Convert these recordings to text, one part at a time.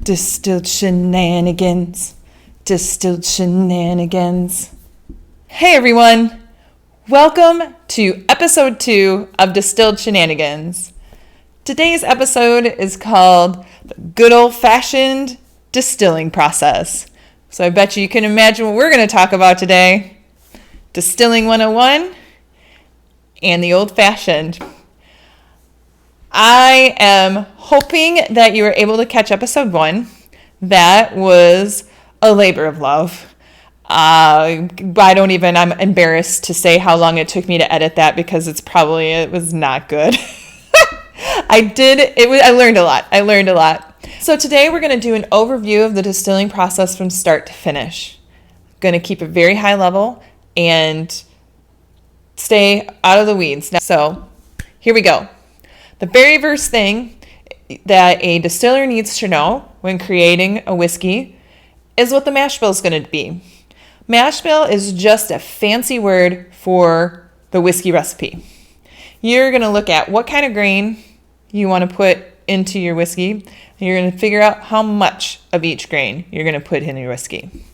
Distilled shenanigans. Distilled shenanigans. Hey everyone! Welcome to episode 2 of Distilled Shenanigans. Today's episode is called the good old-fashioned distilling process. So I bet you can imagine what we're going to talk about today. Distilling 101 and the old-fashioned. I am hoping that you were able to catch episode 1. That was a labor of love. I'm embarrassed to say how long it took me to edit that because it was not good. I learned a lot. So today we're going to do an overview of the distilling process from start to finish. I'm going to keep it very high level and stay out of the weeds. So here we go. The very first thing that a distiller needs to know when creating a whiskey is what the mash bill is going to be. Mash bill is just a fancy word for the whiskey recipe. You're going to look at what kind of grain you want to put into your whiskey, and you're going to figure out how much of each grain you're going to put in your whiskey.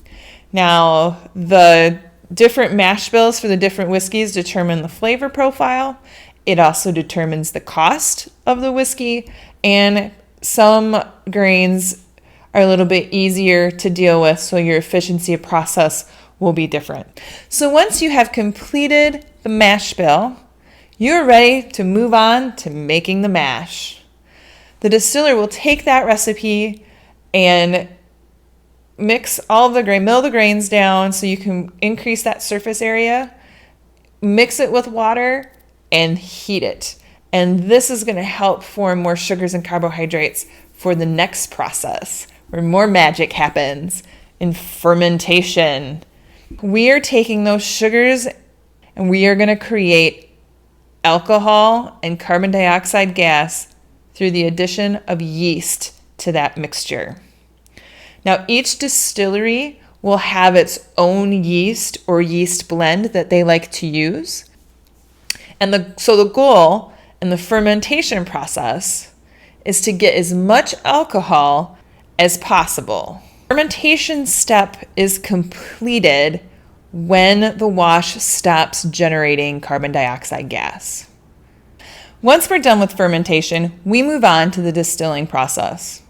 Now, the different mash bills for the different whiskeys determine the flavor profile. It also determines the cost of the whiskey, and some grains are a little bit easier to deal with, so your efficiency of process will be different. So once you have completed the mash bill, you're ready to move on to making the mash. The distiller will take that recipe and mix all of the grain, mill the grains down so you can increase that surface area, mix it with water, and heat it. And this is going to help form more sugars and carbohydrates for the next process, where more magic happens in fermentation. We are taking those sugars and we are going to create alcohol and carbon dioxide gas through the addition of yeast to that mixture. Now, each distillery will have its own yeast or yeast blend that they like to use. And so the goal in the fermentation process is to get as much alcohol as possible. Fermentation step is completed when the wash stops generating carbon dioxide gas. Once we're done with fermentation, we move on to the distilling process.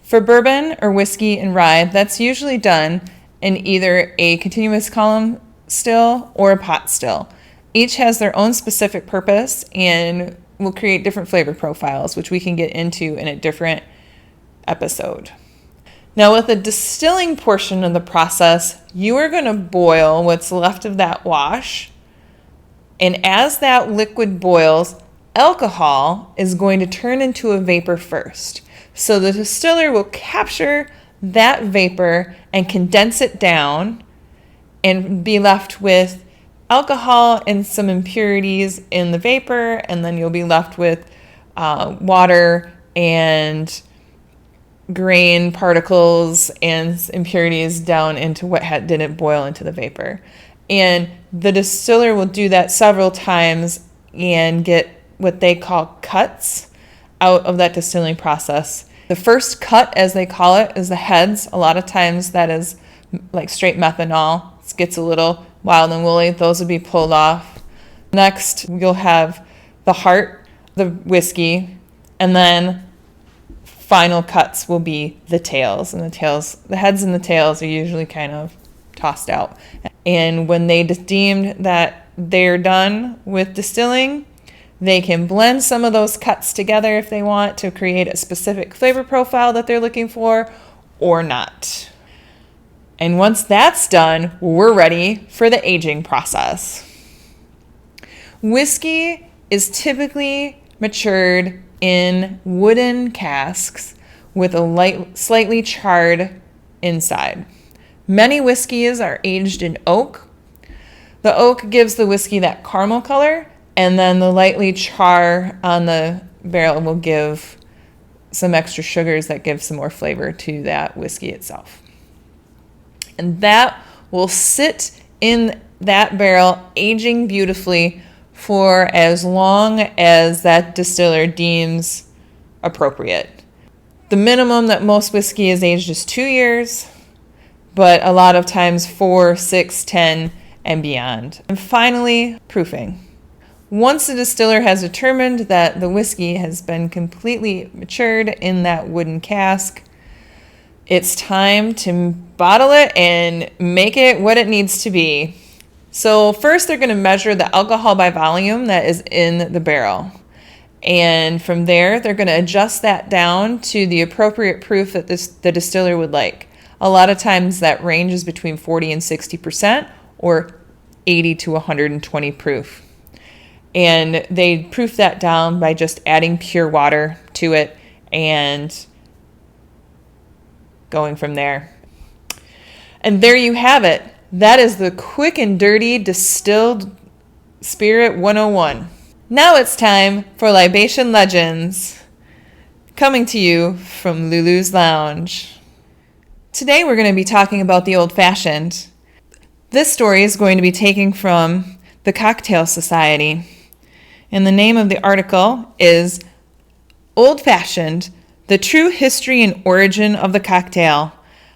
For bourbon or whiskey and rye, that's usually done in either a continuous column still or a pot still. Each has their own specific purpose and will create different flavor profiles, which we can get into in a different episode. Now, with the distilling portion of the process, you are going to boil what's left of that wash. And as that liquid boils, alcohol is going to turn into a vapor first. So the distiller will capture that vapor and condense it down and be left with alcohol and some impurities in the vapor, and then you'll be left with water and grain particles and impurities down into what didn't boil into the vapor. And the distiller will do that several times and get what they call cuts out of that distilling process. The first cut, as they call it, is the heads. A lot of times that is like straight methanol. It gets a little wild and woolly. Those will be pulled off. Next, you'll have the heart, the whiskey, and then final cuts will be the tails. And the heads and the tails are usually kind of tossed out. And when they deemed that they're done with distilling, they can blend some of those cuts together if they want to create a specific flavor profile that they're looking for, or not. And once that's done, we're ready for the aging process. Whiskey is typically matured in wooden casks with a slightly charred inside. Many whiskeys are aged in oak. The oak gives the whiskey that caramel color, and then the lightly char on the barrel will give some extra sugars that give some more flavor to that whiskey itself. And that will sit in that barrel, aging beautifully for as long as that distiller deems appropriate. The minimum that most whiskey is aged is 2 years, but a lot of times 4, 6, 10, and beyond. And finally, proofing. Once the distiller has determined that the whiskey has been completely matured in that wooden cask, it's time to bottle it and make it what it needs to be. So first they're going to measure the alcohol by volume that is in the barrel. And from there, they're going to adjust that down to the appropriate proof that the distiller would like. A lot of times that ranges between 40 and 60% or 80 to 120 proof. And they proof that down by just adding pure water to it and going from there. And there you have it. That is the quick and dirty distilled spirit 101. Now it's time for Libation Legends, coming to you from Lulu's Lounge. Today we're going to be talking about the Old Fashioned. This story is going to be taken from the Cocktail Society. And the name of the article is Old Fashioned, The True History and Origin of the Cocktail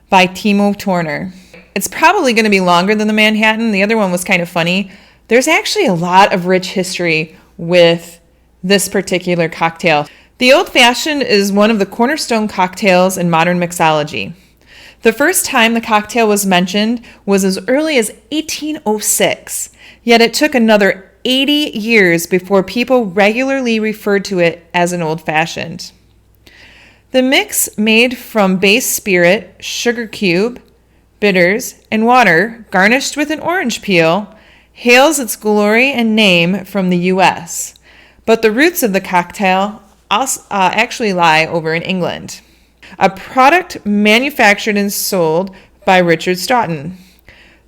by Timo Turner. It's probably going to be longer than the Manhattan. The other one was kind of funny. There's actually a lot of rich history with this particular cocktail. The Old Fashioned is one of the cornerstone cocktails in modern mixology. The first time the cocktail was mentioned was as early as 1806, yet it took another 80 years before people regularly referred to it as an Old Fashioned. The mix, made from base spirit, sugar cube, bitters, and water, garnished with an orange peel, hails its glory and name from the U.S., but the roots of the cocktail actually lie over in England. A product manufactured and sold by Richard Stoughton.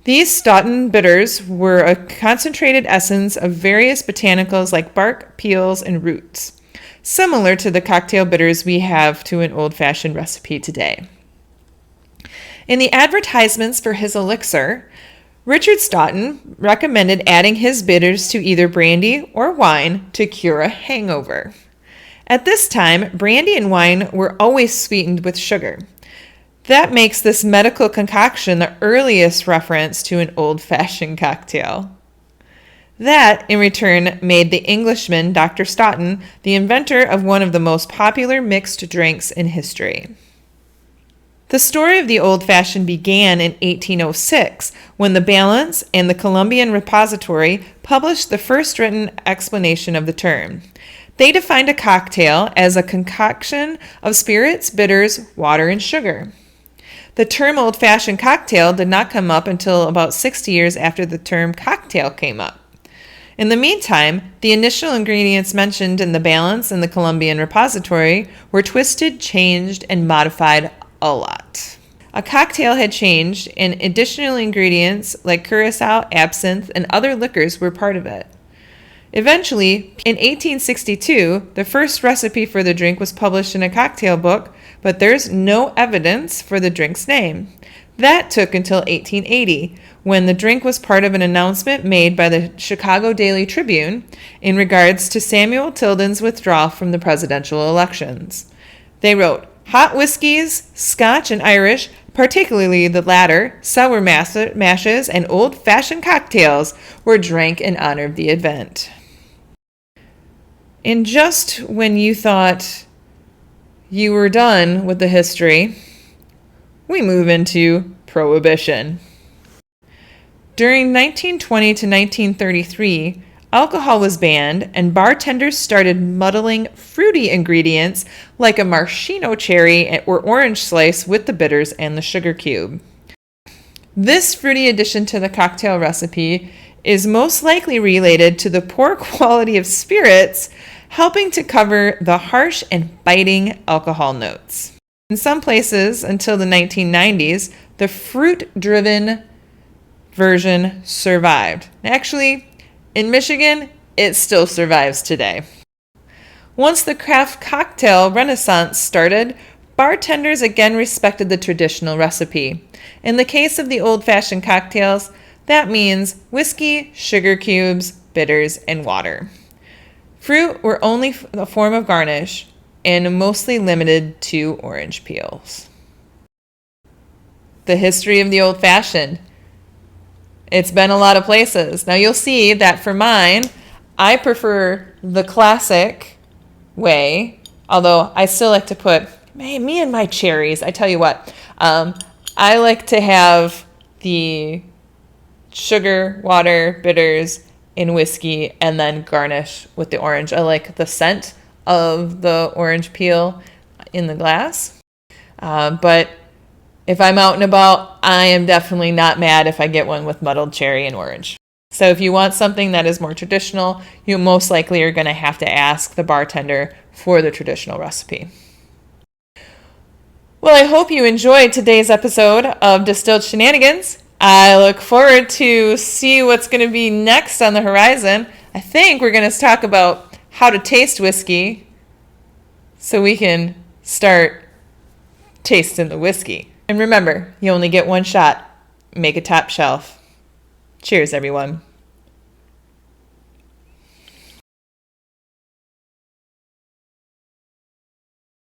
These Stoughton bitters were a concentrated essence of various botanicals like bark, peels, and roots, similar to the cocktail bitters we have to an old-fashioned recipe today. In the advertisements for his elixir, Richard Stoughton recommended adding his bitters to either brandy or wine to cure a hangover. At this time, brandy and wine were always sweetened with sugar. That makes this medical concoction the earliest reference to an old-fashioned cocktail. That, in return, made the Englishman Dr. Stoughton the inventor of one of the most popular mixed drinks in history. The story of the Old Fashioned began in 1806 when the Balance and the Columbian Repository published the first written explanation of the term. They defined a cocktail as a concoction of spirits, bitters, water, and sugar. The term old-fashioned cocktail did not come up until about 60 years after the term cocktail came up. In the meantime, the initial ingredients mentioned in the Balance and the Columbian Repository were twisted, changed, and modified a lot. A cocktail had changed, and additional ingredients like curacao, absinthe, and other liquors were part of it. Eventually, in 1862, the first recipe for the drink was published in a cocktail book, but there's no evidence for the drink's name. That took until 1880, when the drink was part of an announcement made by the Chicago Daily Tribune in regards to Samuel Tilden's withdrawal from the presidential elections. They wrote, "Hot whiskeys, Scotch and Irish, particularly the latter, sour mashes, and old-fashioned cocktails were drank in honor of the event." And just when you thought you were done with the history, we move into Prohibition. During 1920 to 1933, alcohol was banned, and bartenders started muddling fruity ingredients like a maraschino cherry or orange slice with the bitters and the sugar cube. This fruity addition to the cocktail recipe is most likely related to the poor quality of spirits, helping to cover the harsh and biting alcohol notes. In some places, until the 1990s, the fruit-driven version survived. Actually, in Michigan, it still survives today. Once the craft cocktail renaissance started, bartenders again respected the traditional recipe. In the case of the old-fashioned cocktails, that means whiskey, sugar cubes, bitters, and water. Fruit were only a form of garnish. and mostly limited to orange peels. The history of the old-fashioned. It's been a lot of places. Now you'll see that for mine, I prefer the classic way, although I still like to put, me and my cherries, I tell you what, I like to have the sugar, water, bitters, and whiskey, and then garnish with the orange. I like the scent of the orange peel in the glass. But if I'm out and about, I am definitely not mad if I get one with muddled cherry and orange. So if you want something that is more traditional, you most likely are going to have to ask the bartender for the traditional recipe. Well, I hope you enjoyed today's episode of Distilled Shenanigans. I look forward to see what's going to be next on the horizon. I think we're going to talk about how to taste whiskey so we can start tasting the whiskey. And remember, you only get one shot. Make a top shelf. Cheers, everyone.